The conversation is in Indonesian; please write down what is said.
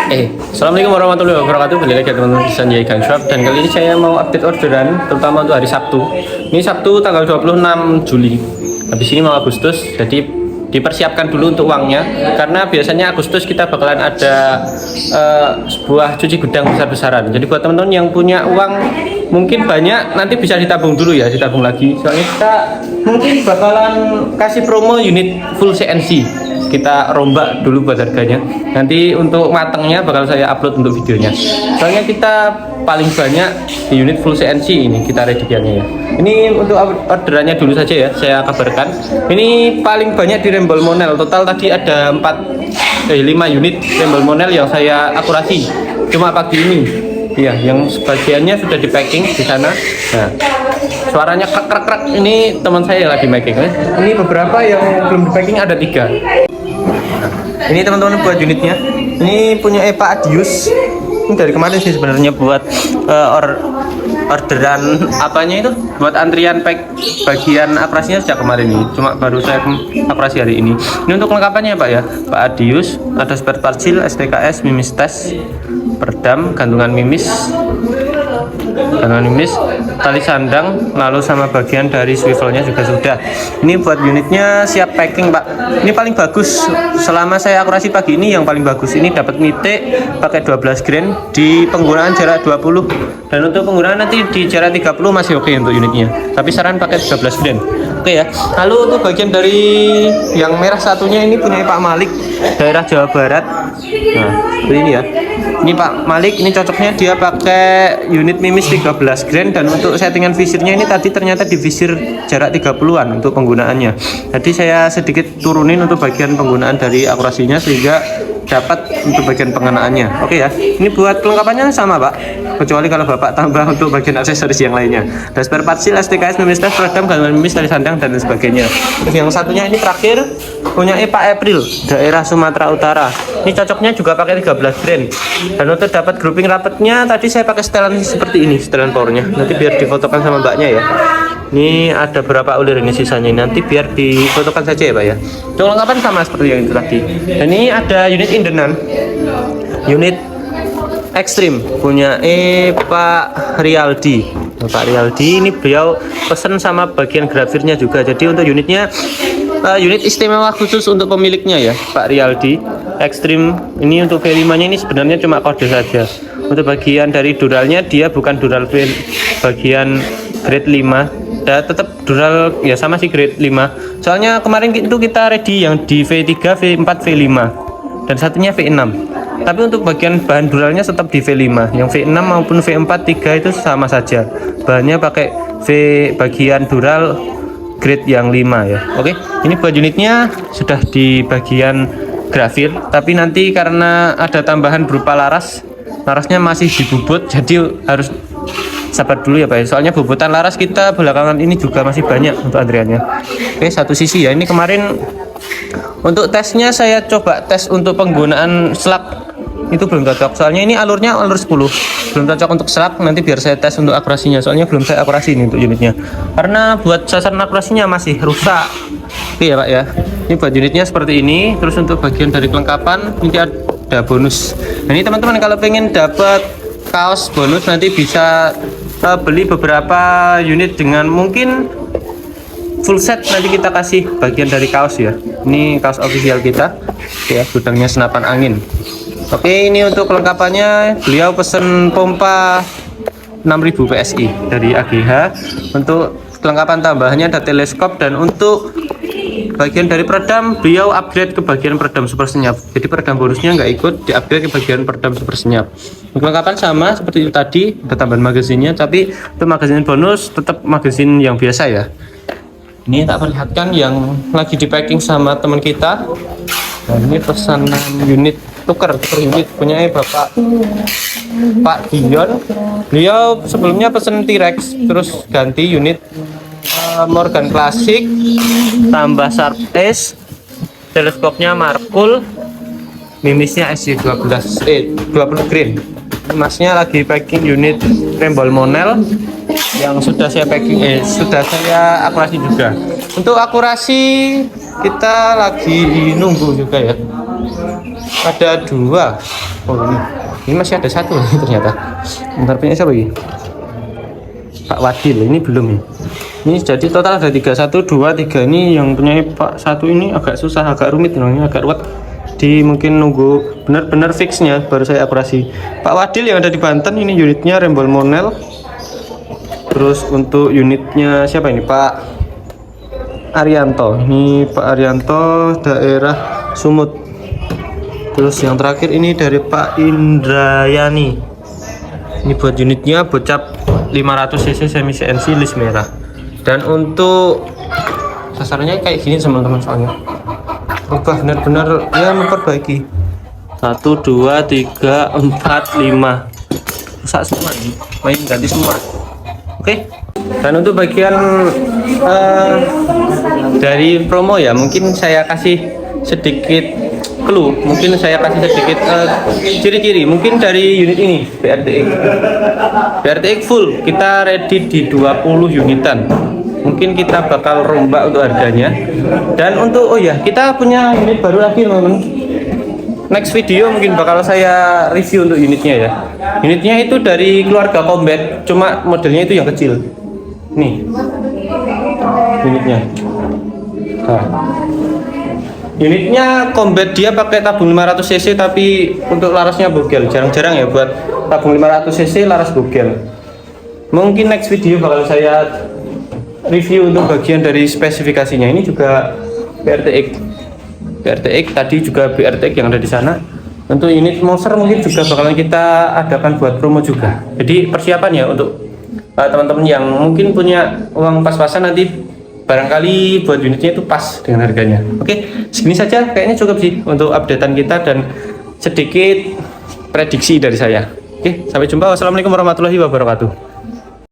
Assalamualaikum warahmatullahi wabarakatuh. Kembali lagi teman-teman di Sanjay Gun Shop. Dan kali ini saya mau update orderan, terutama untuk hari Sabtu. Ini Sabtu tanggal 26 Juli. Habis ini mau Agustus, jadi dipersiapkan dulu untuk uangnya. Karena biasanya Agustus kita bakalan ada sebuah cuci gudang besar-besaran. Jadi buat teman-teman yang punya uang mungkin banyak, nanti bisa ditabung dulu ya, ditabung lagi. Soalnya kita mungkin bakalan kasih promo unit full CNC. Kita rombak dulu buat harganya. Nanti untuk matangnya bakal saya upload untuk videonya. Soalnya kita paling banyak di unit full CNC ini kita readikannya ya. Ini untuk orderannya dulu saja ya, saya kabarkan. Ini paling banyak di Rembol Monel. Total tadi ada 5 unit Rembol Monel yang saya akurasi. Cuma pagi ini. Iya, yang sebagiannya sudah di packing di sana. Nah, suaranya krek ini teman saya lagi making. Ini beberapa yang belum di packing ada 3. Ini teman-teman buat unitnya. Ini punya Pak Adius. Ini dari kemarin sih sebenarnya buat orderan apanya itu, buat antrian pack bagian akurasinya sejak kemarin ini. Cuma baru saya akurasi hari ini. Ini untuk kelengkapannya Pak ya. Pak Adius, ada spare part seal, STKS, mimis tes, peredam, gantungan mimis, tali sandang, lalu sama bagian dari swivelnya juga sudah. Ini buat unitnya siap packing Pak. Ini paling bagus selama saya akurasi pagi ini, yang paling bagus ini dapat mitik pakai 12 grain di penggunaan jarak 20, dan untuk penggunaan nanti di jarak 30 masih oke untuk unitnya, tapi saran pakai 13 grain. Oke ya. Lalu untuk bagian dari yang merah satunya ini punya Pak Malik, daerah Jawa Barat. Nah, seperti ini ya. Ini Pak Malik, ini cocoknya dia pakai unit mimis 13 grain, dan untuk settingan visirnya ini tadi ternyata di visir jarak 30-an untuk penggunaannya. Jadi saya sedikit turunin untuk bagian penggunaan dari akurasinya sehingga dapat untuk bagian pengenaannya. Oke ya. Ini buat kelengkapannya sama Pak, kecuali kalau Bapak tambah untuk bagian aksesoris yang lainnya. Dan spare part seal, STKS, mimis tes, peredam, gantungan mimis, tali sandang dan sebagainya. Terus yang satunya ini terakhir punya Pak April, daerah Sumatera Utara. Ini cocoknya juga pakai 13 grain. Dan untuk dapat grouping rapetnya tadi saya pakai setelan seperti ini, setelan powernya. Nanti biar difotokan sama mbaknya ya. Ini ada berapa ulir ini sisanya, nanti biar difotokan saja ya Pak ya. Kelengkapan sama seperti yang itu tadi. Dan ini ada unit indenan, unit ekstrim punya Pak Rialdi. Pak Rialdi ini beliau pesen sama bagian grafirnya juga. Jadi untuk unitnya unit istimewa khusus untuk pemiliknya ya, Pak Rialdi ekstrim. Ini untuk V5 nya ini sebenarnya cuma kode saja. Untuk bagian dari duralnya dia bukan dural V bagian grade 5, dan tetap dural ya, sama sih grade 5. Soalnya kemarin itu kita ready yang di V3, V4, V5 dan satunya V6. Tapi untuk bagian bahan duralnya tetap di V5. Yang V6 maupun V4 3 itu sama saja. Bahannya pakai V bagian dural grade yang 5 ya. Oke, ini buat unitnya sudah di bagian grafir, tapi nanti karena ada tambahan berupa larasnya masih dibubut, jadi harus sabar dulu ya Pak. Soalnya bubutan laras kita belakangan ini juga masih banyak untuk antriannya. Oke, satu sisi ya. Ini kemarin untuk tesnya saya coba tes untuk penggunaan selak, itu belum cocok. Soalnya ini alurnya alur 10, belum cocok untuk selak. Nanti biar saya tes untuk akurasinya. Soalnya belum saya akurasi ini untuk unitnya, karena buat sasaran akurasinya masih rusak. Oke ya Pak ya. Ini buat unitnya seperti ini. Terus untuk bagian dari kelengkapan ini ada bonus. Nah, ini teman-teman kalau pengen dapat kaos bonus nanti bisa beli beberapa unit dengan mungkin full set, nanti kita kasih bagian dari kaos ya. Ini kaos official kita ya, gudangnya senapan angin. Oke, ini untuk kelengkapannya beliau pesen pompa 6000 PSI dari AGH. Untuk kelengkapan tambahannya ada teleskop, dan untuk bagian dari peredam beliau upgrade ke bagian peredam super senyap. Jadi peredam bonusnya nggak ikut, di upgrade ke bagian peredam super senyap. Kelengkapan sama seperti itu tadi, ada tambahan magazinnya, tapi untuk magazin bonus tetap magazin yang biasa ya. Ini tak perlihatkan yang lagi di packing sama teman kita. Nah, ini pesanan unit tuker unit punya Pak Dion. Beliau sebelumnya pesen T-Rex, terus ganti unit Morgan Classic, tambah Sharp S, teleskopnya Markul, mimisnya SJ12 20 grain. Masnya lagi packing unit Rembol Monel yang sudah saya packing, sudah saya akurasi juga. Untuk akurasi kita lagi nunggu juga ya. Ada 2 Oh ini masih ada satu ternyata. Bentar, punya siapa lagi? Pak Wadil, ini belum ya. Ini jadi total ada 3, 1, 2, 3. Ini yang punya Pak satu ini agak susah, agak rumit, ini agak ruwet. Di mungkin nunggu benar-benar fixnya baru saya operasi. Pak Wadil yang ada di Banten, ini unitnya Rembol Monel. Terus untuk unitnya siapa ini? Pak Arianto. Ini Pak Arianto daerah Sumut. Terus yang terakhir ini dari Pak Indrayani. Ini buat unitnya bocap 500 cc semi CNC list merah. Dan untuk sasarannya kayak gini teman-teman, soalnya rubah benar-benar ya, memperbaiki. 1, 2, 3, 4, 5 rusak semua ini, main ganti semua. Oke. Dan untuk bagian dari promo ya, mungkin saya kasih sedikit clue, mungkin saya kasih sedikit ciri-ciri mungkin dari unit ini. BRTX full kita ready di 20 unitan. Mungkin kita bakal rombak untuk harganya. Dan untuk kita punya unit baru lagi teman-teman. Next video mungkin bakal saya review untuk unitnya ya. Unitnya itu dari keluarga Combat, cuma modelnya itu yang kecil. Nih unitnya. Nah, unitnya Combat, dia pakai tabung 500 cc tapi untuk larasnya bogel. Jarang-jarang ya buat tabung 500 cc laras bogel. Mungkin next video bakal saya review untuk bagian dari spesifikasinya. Ini juga BRTX tadi juga BRTX yang ada di sana. Untuk unit monster mungkin juga bakalan kita adakan buat promo juga. Jadi persiapan ya untuk teman-teman yang mungkin punya uang pas-pasan, nanti barangkali buat unitnya itu pas dengan harganya. Oke, segini saja kayaknya cukup sih untuk updatean kita dan sedikit prediksi dari saya. Oke, sampai jumpa. Wassalamualaikum warahmatullahi wabarakatuh.